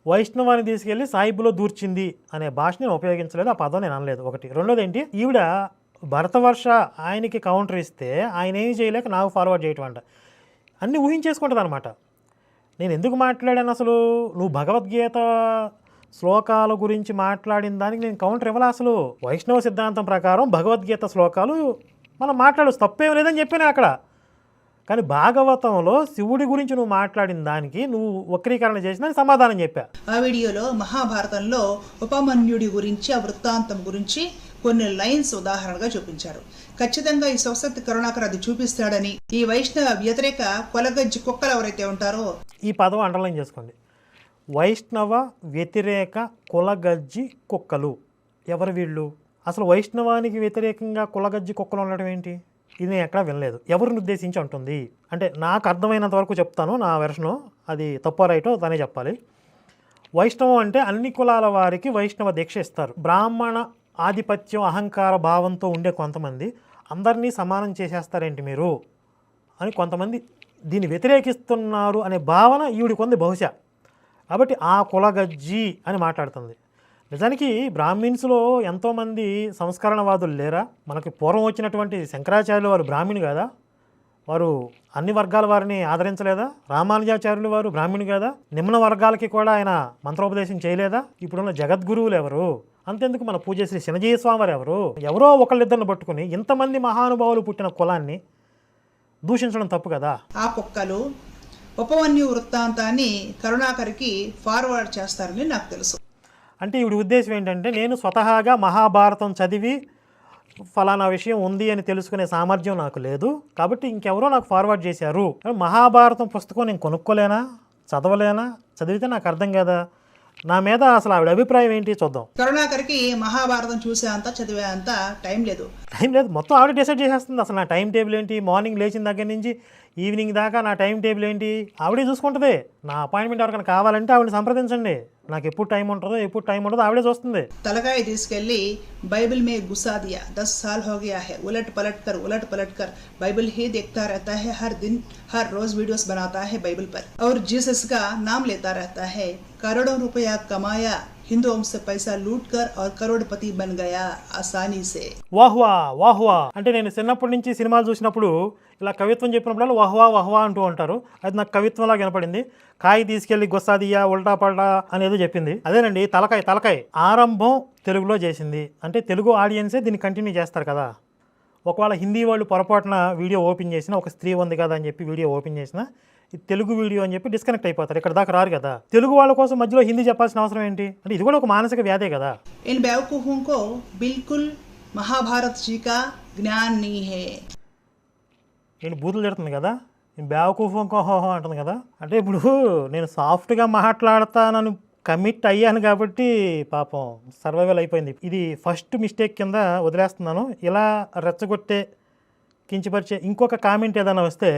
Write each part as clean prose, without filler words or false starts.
వైష్ణవాన్ని తీసుకెళ్ళి సాయిబులో దూర్చింది అనే భాష నేను ఉపయోగించలేదు, ఆ పదం నేను అనలేదు. ఒకటి. రెండోది ఏంటి, ఈవిడ భరతవర్ష ఆయనకి కౌంటర్ ఇస్తే ఆయన ఏమి చేయలేక నాకు ఫార్వర్డ్ చేయటం అంట. అన్నీ ఊహించేసుకుంటుంది అనమాట. నేను ఎందుకు మాట్లాడాను అసలు? నువ్వు భగవద్గీత శ్లోకాల గురించి మాట్లాడిన దానికి నేను కౌంటర్ ఇవ్వాలి. అసలు వైష్ణవ సిద్ధాంతం ప్రకారం భగవద్గీత శ్లోకాలు మనం మాట్లాడచ్చు, తప్పేం లేదని చెప్పాను అక్కడ. కానీ భాగవతంలో శివుడి గురించి నువ్వు మాట్లాడిన దానికి నువ్వు వక్రీకరణ చేసిన సమాధానం చెప్పా. ఆ వీడియోలో మహాభారతంలో ఉపమన్యుడి గురించి, ఆ వృత్తాంతం గురించి కొన్ని లైన్స్ ఉదాహరణగా చూపించారు. ఖచ్చితంగా ఈ శివశక్తి కరుణాకర్ అది చూపిస్తాడని ఈ వైష్ణవ వ్యతిరేక కొలగజ్జి కుక్కలు ఎవరైతే ఉంటారో, ఈ పదం అండర్లైన్ చేసుకోండి. వైష్ణవ వ్యతిరేక కులగజ్జి కుక్కలు ఎవరు వీళ్ళు? అసలు వైష్ణవానికి వ్యతిరేకంగా కులగజ్జి కుక్కలు ఉండడం ఏంటి? ఇది నేను ఎక్కడా వినలేదు. ఎవరిని ఉద్దేశించి ఉంటుంది అంటే నాకు అర్థమైనంత వరకు చెప్తాను, నా వెర్షను. అది తప్పో రైటో తనే చెప్పాలి. వైష్ణవం అంటే అన్ని కులాల వారికి వైష్ణవ దీక్ష ఇస్తారు. బ్రాహ్మణ ఆధిపత్యం అహంకార భావంతో ఉండే కొంతమంది అందరినీ సమానం చేసేస్తారేంటి మీరు అని కొంతమంది దీన్ని వ్యతిరేకిస్తున్నారు అనే భావన ఈవిడికి ఉంది బహుశా. కాబట్టి ఆ కులగజ్జి అని మాట్లాడుతుంది. నిజానికి బ్రాహ్మిన్స్లో ఎంతోమంది సంస్కరణవాదులు లేరా? మనకి పూర్వం వచ్చినటువంటి శంకరాచార్యులు వారు బ్రాహ్మణి కదా, వారు అన్ని వర్గాల వారిని ఆదరించలేదా? రామానుజాచార్యులు వారు బ్రాహ్మణి కదా, నిమ్న వర్గాలకి కూడా ఆయన మంత్రోపదేశం చేయలేదా? ఇప్పుడున్న జగద్గురువులు ఎవరు? అంతెందుకు మన పూజ్యశ్రీ శనజీయ స్వామి వారు ఎవరు? ఎవరో ఒకళ్ళిద్దరిని పట్టుకుని ఇంతమంది మహానుభావులు పుట్టిన కులాన్ని దూషించడం తప్పు కదా. ఆ కుక్కలు ఉపమన్యు వృత్తాంతాన్ని కరుణాకర్కి ఫార్వర్డ్ చేస్తారని నాకు తెలుసు. అంటే ఈవిడ ఉద్దేశం ఏంటంటే, నేను స్వతహాగా మహాభారతం చదివి ఫలానా విషయం ఉంది అని తెలుసుకునే సామర్థ్యం నాకు లేదు, కాబట్టి ఇంకెవరో నాకు ఫార్వర్డ్ చేశారు. మహాభారతం పుస్తకం నేను కొనుక్కోలేనా, చదవలేనా? చదివితే నాకు అర్థం కదా. నా మీద అసలు ఆవిడ అభిప్రాయం ఏంటి చూద్దాం. కరుణాకర్కి మహాభారతం చూసే అంత చదివే అంత టైం లేదు. మొత్తం ఆవిడ డిసైడ్ చేసేస్తుంది. అసలు నా టైం టేబుల్ ఏంటి, మార్నింగ్ లేచిన దగ్గర నుంచి ఈవినింగ్ దాకా నా టైం టేబుల్ ఏంటి ఆవిడే చూసుకుంటుంది. నా అపాయింట్మెంట్ ఎవరికైనా కావాలంటే ఆవిడని సంప్రదించండి. నాకు ఎప్పుడు టైం ఉంటుందో ఎప్పుడు టైం ఉండదో ఆవిడే చూస్తుంది. తలకాయ తీసుకెళ్లి బైబిల్ మే గుస్సా దియా 10 साल हो गया है, उलट पलट कर बाइबल ही देखता रहता है, हर दिन हर रोज वीडियोस बनाता है बाइबल पर और जीसस का नाम लेता रहता है, करोड़ों रुपया कमाया, हिंदुओं से पैसा लूट कर और करोड़पति बन गया आसानी से. వాహ్వా వాహ్వా అంటే నేను చిన్నప్పటి నుంచి సినిమాలు చూసినప్పుడు ఇలా కవిత్వం చెప్పినప్పుడు వాహ్వా వాహ్వా అంటూ ఉంటారు. అది నాకు కవిత్వంలా వినపడింది. కాయి తీసుకెళ్లి గుస్సాదియా ఉల్టా పల్టా అనేదో చెప్పింది. అదేనండి, తలకాయ ఆరంభం తెలుగులో చేసింది అంటే తెలుగు ఆడియన్సే దీన్ని కంటిన్యూ చేస్తారు కదా. ఒకవేళ హిందీ వాళ్ళు పొరపాటున వీడియో ఓపెన్ చేసినా, ఒక స్త్రీ ఉంది కదా అని చెప్పి వీడియో ఓపెన్ చేసినా, ఇది తెలుగు వీడియో అని చెప్పి డిస్కనెక్ట్ అయిపోతారు, ఇక్కడ దాకా రారు కదా. తెలుగు వాళ్ళ కోసం మధ్యలో హిందీ చెప్పాల్సిన అవసరం ఏంటి? అంటే ఇది కూడా ఒక మానసిక వ్యాధే కదా. इन बेवकूफों को बिल्कुल महाभारत जी का ज्ञान नहीं है. నేను బూతులు తిడుతుంది కదా, నేను బేవకూఫోహో అంటుంది కదా. అంటే ఇప్పుడు నేను సాఫ్ట్గా మాట్లాడతానని కమిట్ అయ్యాను కాబట్టి పాపం సర్వైవల్ అయిపోయింది. ఇది ఫస్ట్ మిస్టేక్ కింద వదిలేస్తున్నాను. ఇలా రెచ్చగొట్టే కించపరిచే ఇంకొక కామెంట్ ఏదైనా వస్తే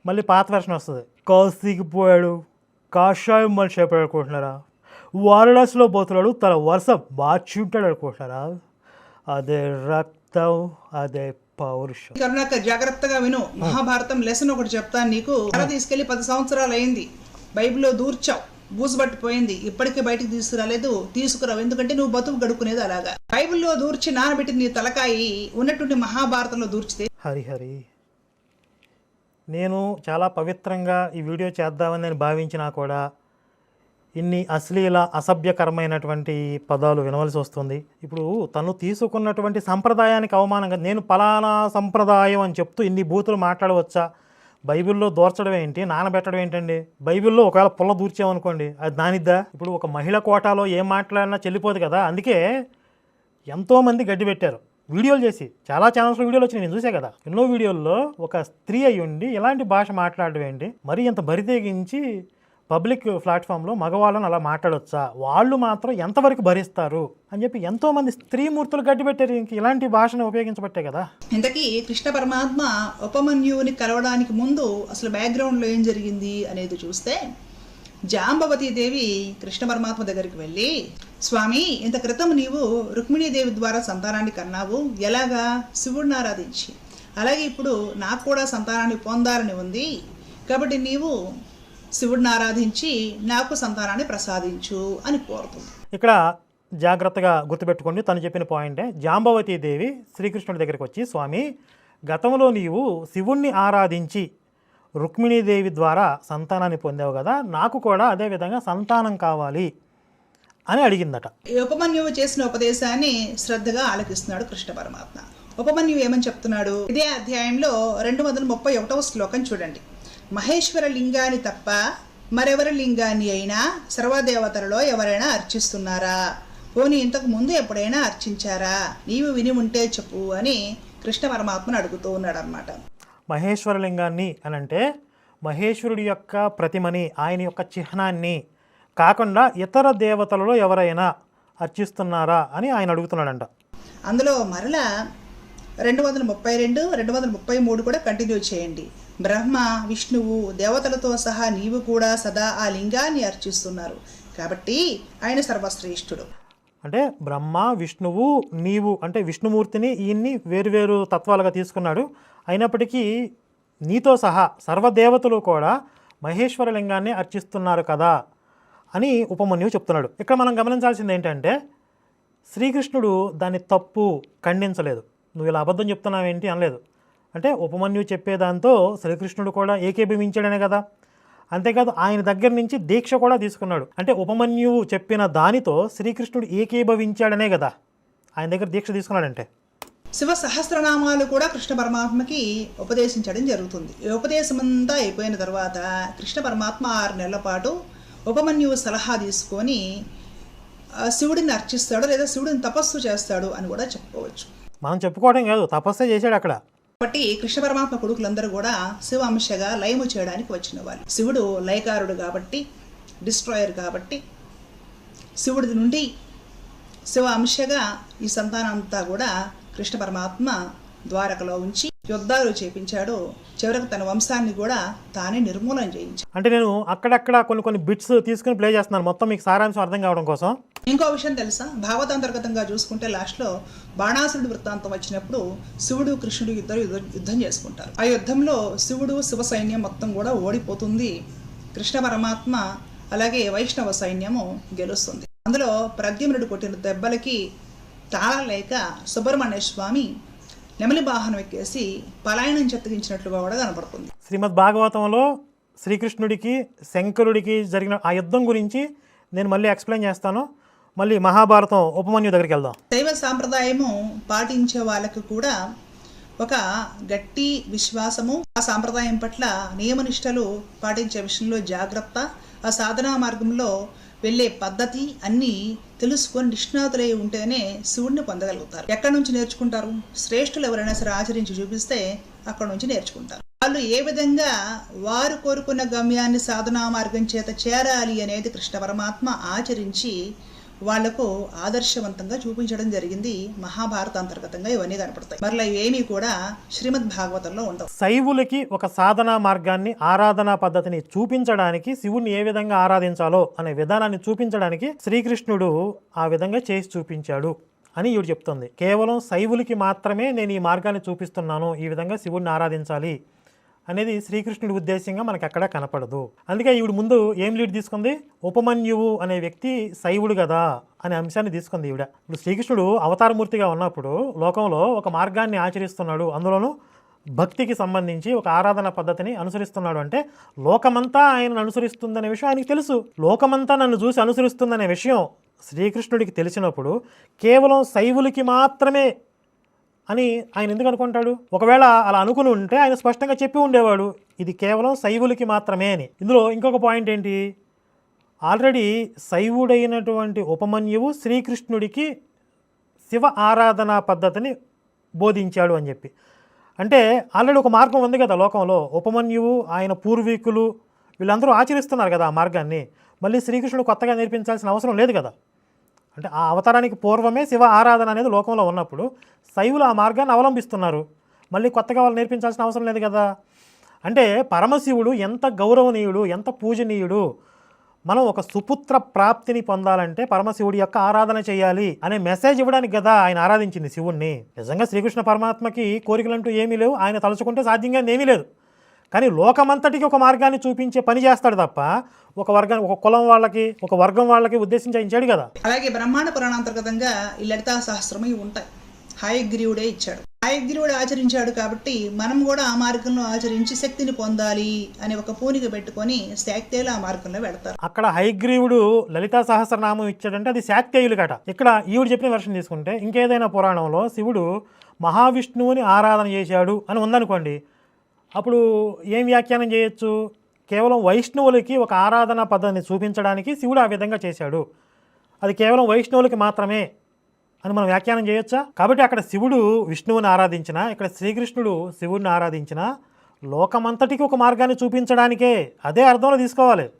మళ్ళీ పాత వెర్షన్ వస్తుంది. కాశీకి పోయాడు, కాషాయం మనిషి అయిపోయాడు అనుకుంటున్నారా? వారణాసిలో పోతున్నాడు, తన వరుస మార్చి ఉంటాడు అనుకుంటున్నారా? అదే రక్తం, అదే పౌరుషం. కరుణాకర్ జాగ్రత్తగా విను. మహాభారతం లెసన్ ఒకటి చెప్తాను నీకు. తీసుకెళ్లి 10 సంవత్సరాలు అయింది, బైబిల్లో దూర్చావు, బూజుబట్టిపోయింది, ఇప్పటికే బయటకు తీసుకురావు. ఎందుకంటే నువ్వు బతుకు గడుకునేది అలాగా. బైబిల్లో దూర్చి నానబెట్టిన నీ తలకాయి ఉన్నటువంటి మహాభారతంలో దూర్చితే. హరి నేను చాలా పవిత్రంగా ఈ వీడియో చేద్దామని నేను భావించినా కూడా ఇన్ని అశ్లీల అసభ్యకరమైనటువంటి పదాలు వినవలసి వస్తుంది. ఇప్పుడు తను తీసుకున్నటువంటి సంప్రదాయానికి అవమానంగా నేను పలానా సంప్రదాయం అని చెప్తూ ఇన్ని బూతులు మాట్లాడవచ్చా? బైబిల్లో దూర్చడం ఏంటి, నానబెట్టడం ఏంటండి? బైబిల్లో ఒకవేళ పుల్ల దూర్చామనుకోండి, అది నానిద్దా? ఇప్పుడు ఒక మహిళ కోటాలో ఏం మాట్లాడినా చెల్లిపోదు కదా. అందుకే ఎంతోమంది గడ్డి పెట్టారు వీడియోలు చేసి. చాలా ఛానల్స్లో వీడియోలు వచ్చి నేను చూసా కదా. ఎన్నో వీడియోల్లో ఒక స్త్రీ అయి ఉండి ఇలాంటి భాష మాట్లాడడం ఏంటి? మరీ ఇంత బరితెగించి పబ్లిక్ ప్లాట్ఫామ్లో మగవాళ్ళని అలా మాట్లాడొచ్చా? వాళ్ళు మాత్రం ఎంతవరకు భరిస్తారు అని చెప్పి ఎంతోమంది స్త్రీమూర్తులు గడ్డిపెట్టారు. ఇంక ఇలాంటి భాషను ఉపయోగించబట్టే కదా. ఇంతకీ కృష్ణ పరమాత్మ ఉపమన్యుని కలవడానికి ముందు అసలు బ్యాక్గ్రౌండ్లో ఏం జరిగింది అనేది చూస్తే, జాంబవతీ దేవి కృష్ణ పరమాత్మ దగ్గరికి వెళ్ళి, స్వామి, ఇంత క్రితం నీవు రుక్మిణీదేవి ద్వారా సంతానాన్ని కన్నావు, ఎలాగా? శివుడిని ఆరాధించి. అలాగే ఇప్పుడు నాకు కూడా సంతానాన్ని పొందాలని ఉంది, కాబట్టి నీవు శివుడిని ఆరాధించి నాకు సంతానాన్ని ప్రసాదించు అని కోరుతుంది. ఇక్కడ జాగ్రత్తగా గుర్తుపెట్టుకోండి, తను చెప్పిన పాయింటే. జాంబవతీ దేవి శ్రీకృష్ణుడి దగ్గరికి వచ్చి, స్వామి, గతంలో నీవు శివుణ్ణి ఆరాధించి రుక్మిణీదేవి ద్వారా సంతానాన్ని పొందావు కదా, నాకు కూడా అదేవిధంగా సంతానం కావాలి అని అడిగిందట. ఈ ఉపమన్యువు చేసిన ఉపదేశాన్ని శ్రద్ధగా ఆలకిస్తున్నాడు కృష్ణ పరమాత్మ. ఉపమన్యువు ఏమని చెప్తున్నాడు? ఇదే అధ్యాయంలో 231వ శ్లోకం చూడండి. మహేశ్వర లింగాన్ని తప్ప మరెవరి లింగాన్ని అయినా సర్వదేవతలలో ఎవరైనా అర్చిస్తున్నారా? పోనీ ఇంతకు ముందు ఎప్పుడైనా అర్చించారా? నీవు విని ఉంటే చెప్పు అని కృష్ణ పరమాత్మను అడుగుతూ ఉన్నాడు అన్నమాట. మహేశ్వరలింగాన్ని అని అంటే మహేశ్వరుడి యొక్క ప్రతిమని, ఆయన యొక్క చిహ్నాన్ని కాకుండా ఇతర దేవతలలో ఎవరైనా అర్చిస్తున్నారా అని ఆయన అడుగుతున్నాడంట. అందులో మరలా 232, 233 కూడా కంటిన్యూ చేయండి. బ్రహ్మ, విష్ణువు, దేవతలతో సహా నీవు కూడా సదా ఆ లింగాన్ని అర్చిస్తున్నారు కాబట్టి ఆయన సర్వశ్రేష్ఠుడు. అంటే బ్రహ్మ, విష్ణువు, నీవు అంటే విష్ణుమూర్తిని ఈయన్ని వేరువేరు తత్వాలుగా తీసుకున్నాడు. అయినప్పటికీ నీతో సహా సర్వదేవతలు కూడా మహేశ్వర లింగాన్ని అర్చిస్తున్నారు కదా అని ఉపమన్యువు చెప్తున్నాడు. ఇక్కడ మనం గమనించాల్సింది ఏంటంటే శ్రీకృష్ణుడు దాన్ని తప్పు ఖండించలేదు. నువ్వు ఇలా అబద్ధం చెప్తున్నావేంటి అనలేదు. అంటే ఉపమన్యువు చెప్పేదాంతో శ్రీకృష్ణుడు కూడా ఏకీభవించాడనే కదా. అంతేకాదు ఆయన దగ్గర నుంచి దీక్ష కూడా తీసుకున్నాడు. అంటే ఉపమన్యువు చెప్పిన దానితో శ్రీకృష్ణుడు ఏకీభవించాడనే కదా ఆయన దగ్గర దీక్ష తీసుకున్నాడంటే. శివ సహస్రనామాలు కూడా కృష్ణ పరమాత్మకి ఉపదేశించడం జరుగుతుంది. ఈ ఉపదేశం అంతా అయిపోయిన తర్వాత కృష్ణ పరమాత్మ 6 నెలల పాటు ఉపమన్యువు సలహా తీసుకొని శివుడిని అర్చిస్తాడు, లేదా శివుడిని తపస్సు చేస్తాడు అని కూడా చెప్పుకోవచ్చు. మనం చెప్పుకోవడం కాదు, తపస్సే చేశాడు అక్కడ. కాబట్టి కృష్ణ పరమాత్మ కొడుకులందరూ కూడా శివ అంశగా లయము చేయడానికి వచ్చిన వాళ్ళు. శివుడు లయకారుడు కాబట్టి, డిస్ట్రాయర్ కాబట్టి, శివుడి నుండి శివ అంశగా ఈ సంతానం అంతా కూడా కృష్ణ పరమాత్మ ద్వారకలో ఉంచి యుద్ధాలు చేపించాడు. చివరకు తన వంశాన్ని కూడా తానే నిర్మూలన చేయించాడు. అంటే నేను అక్కడక్కడ కొన్ని బిట్స్ తీసుకుని ప్లే చేస్తున్నాను, మొత్తం మీకు సారాంశం అర్థం కావడం కోసం. ఇంకో విషయం తెలుసా? భాగవతాంతర్గతంగా చూసుకుంటే లాస్ట్లో బాణాసురుడి వృత్తాంతం వచ్చినప్పుడు శివుడు కృష్ణుడు ఇద్దరు యుద్ధం చేసుకుంటారు. ఆ యుద్ధంలో శివుడు శివ సైన్యం మొత్తం కూడా ఓడిపోతుంది. కృష్ణ పరమాత్మ అలాగే వైష్ణవ సైన్యము గెలుస్తుంది. అందులో ప్రద్యుమ్నుడు కొట్టిన దెబ్బలకి తాళలేక సుబ్రహ్మణ్య స్వామి నెమలి వాహనం ఎక్కేసి పలాయనం చెత్తగించినట్లుగా కూడా కనపడుతుంది. శ్రీమద్ భాగవతంలో శ్రీకృష్ణుడికి శంకరుడికి జరిగిన ఆ యుద్ధం గురించి నేను మళ్ళీ ఎక్స్ప్లెయిన్ చేస్తాను. మళ్ళీ మహాభారతం ఉపమన్యు దగ్గరికి వెళ్దాం. దైవ సాంప్రదాయము పాటించే వాళ్ళకు కూడా ఒక గట్టి విశ్వాసము, ఆ సాంప్రదాయం పట్ల నియమనిష్టలు పాటించే విషయంలో జాగ్రత్త, ఆ సాధనా మార్గంలో వెళ్ళే పద్ధతి అన్నీ తెలుసుకొని నిష్ణాతులై ఉంటేనే శివుడిని పొందగలుగుతారు. ఎక్కడి నుంచి నేర్చుకుంటారు? శ్రేష్ఠులు ఎవరైనా సరే ఆచరించి చూపిస్తే అక్కడ నుంచి నేర్చుకుంటారు. వాళ్ళు ఏ విధంగా వారు కోరుకున్న గమ్యాన్ని సాధనా మార్గం చేత చేరాలి అనేది కృష్ణ పరమాత్మ ఆచరించి వాళ్లకు ఆదర్శవంతంగా చూపించడం జరిగింది. మహాభారత అంతర్గతంగా ఇవన్నీ కనపడతాయి. మరలా ఇవేమీ కూడా శ్రీమద్ భాగవతంలో ఉండవు. శైవులకి ఒక సాధనా మార్గాన్ని, ఆరాధనా పద్ధతిని చూపించడానికి, శివుణ్ణి ఏ విధంగా ఆరాధించాలో అనే విధానాన్ని చూపించడానికి శ్రీకృష్ణుడు ఆ విధంగా చేసి చూపించాడు అని ఈవిడ చెప్తుంది. కేవలం శైవులకి మాత్రమే నేను ఈ మార్గాన్ని చూపిస్తున్నాను, ఈ విధంగా శివుణ్ణి ఆరాధించాలి అనేది శ్రీకృష్ణుడి ఉద్దేశంగా మనకి ఎక్కడ కనపడదు. అందుకే ఈవిడ ముందు ఏం లీడ్ తీసుకుంది? ఉపమన్యువు అనే వ్యక్తి శైవుడు కదా అనే అంశాన్ని తీసుకుంది ఈవిడ. ఇప్పుడు శ్రీకృష్ణుడు అవతారమూర్తిగా ఉన్నప్పుడు లోకంలో ఒక మార్గాన్ని ఆచరిస్తున్నాడు, అందులోనూ భక్తికి సంబంధించి ఒక ఆరాధన పద్ధతిని అనుసరిస్తున్నాడు. అంటే లోకమంతా ఆయనను అనుసరిస్తుందనే విషయం ఆయనకి తెలుసు. లోకమంతా నన్ను చూసి అనుసరిస్తుందనే విషయం శ్రీకృష్ణుడికి తెలిసినప్పుడు కేవలం శైవులకి మాత్రమే అని ఆయన ఎందుకు అనుకుంటాడు? ఒకవేళ అలా అనుకుని ఉంటే ఆయన స్పష్టంగా చెప్పి ఉండేవాడు, ఇది కేవలం శైవులకి మాత్రమే అని. ఇందులో ఇంకొక పాయింట్ ఏంటి? ఆల్రెడీ శైవుడైనటువంటి ఉపమన్యువు శ్రీకృష్ణుడికి శివ ఆరాధనా పద్ధతిని బోధించాడు అని చెప్పి. అంటే ఆల్రెడీ ఒక మార్గం ఉంది కదా లోకంలో. ఉపమన్యువు, ఆయన పూర్వీకులు వీళ్ళందరూ ఆచరిస్తున్నారు కదా ఆ మార్గాన్ని. మళ్ళీ శ్రీకృష్ణుడు కొత్తగా నేర్పించాల్సిన అవసరం లేదు కదా. అంటే ఆ అవతారానికి పూర్వమే శివ ఆరాధన అనేది లోకంలో ఉన్నప్పుడు శైవులు ఆ మార్గాన్ని అవలంబిస్తున్నారు. మళ్ళీ కొత్తగా వాళ్ళు నేర్పించాల్సిన అవసరం లేదు కదా. అంటే పరమశివుడు ఎంత గౌరవనీయుడు, ఎంత పూజనీయుడు. మనం ఒక సుపుత్ర ప్రాప్తిని పొందాలంటే పరమశివుడి యొక్క ఆరాధన చేయాలి అనే మెసేజ్ ఇవ్వడానికి కదా ఆయన ఆరాధించింది శివుణ్ణి. నిజంగా శ్రీకృష్ణ పరమాత్మకి కోరికలంటూ ఏమీ లేవు, ఆయన తలుచుకుంటే సాధ్యంగా ఏమీ లేదు. కానీ లోకమంతటికి ఒక మార్గాన్ని చూపించే పని చేస్తాడు తప్ప ఒక కులం వాళ్ళకి ఒక వర్గం వాళ్ళకి ఉద్దేశించి ఆయన చేయడు కదా. అలాగే బ్రహ్మాండ పురాణాంతర్గతంగా ఈ లలితా సహస్రము ఇవి ఉంటాయి. హయగ్రీవుడే ఇచ్చాడు. హయగ్రీవుడు ఆచరించాడు కాబట్టి మనం కూడా ఆ మార్గంలో ఆచరించి శక్తిని పొందాలి అని ఒక పూనిక పెట్టుకొని శాక్తేయులు ఆ మార్గంలో వెళతారు. అక్కడ హయగ్రీవుడు లలితా సహస్రనామం ఇచ్చాడంటే అది శాక్తేయులు గట. ఇక్కడ ఈవిడు చెప్పిన వెర్షన్ తీసుకుంటే ఇంకేదైనా పురాణంలో శివుడు మహావిష్ణువుని ఆరాధన చేశాడు అని ఉందనుకోండి, అప్పుడు ఏం వ్యాఖ్యానం చేయొచ్చు? కేవలం వైష్ణవులకి ఒక ఆరాధన పద్ధతిని చూపించడానికి శివుడు ఆ విధంగా చేశాడు, అది కేవలం వైష్ణవులకి మాత్రమే అని మనం వ్యాఖ్యానం చేయొచ్చా? కాబట్టి అక్కడ శివుడు విష్ణువుని ఆరాధించిన, ఇక్కడ శ్రీకృష్ణుడు శివుడిని ఆరాధించిన లోకమంతటికి ఒక మార్గాన్ని చూపించడానికే, అదే అర్థంలో తీసుకోవాలి.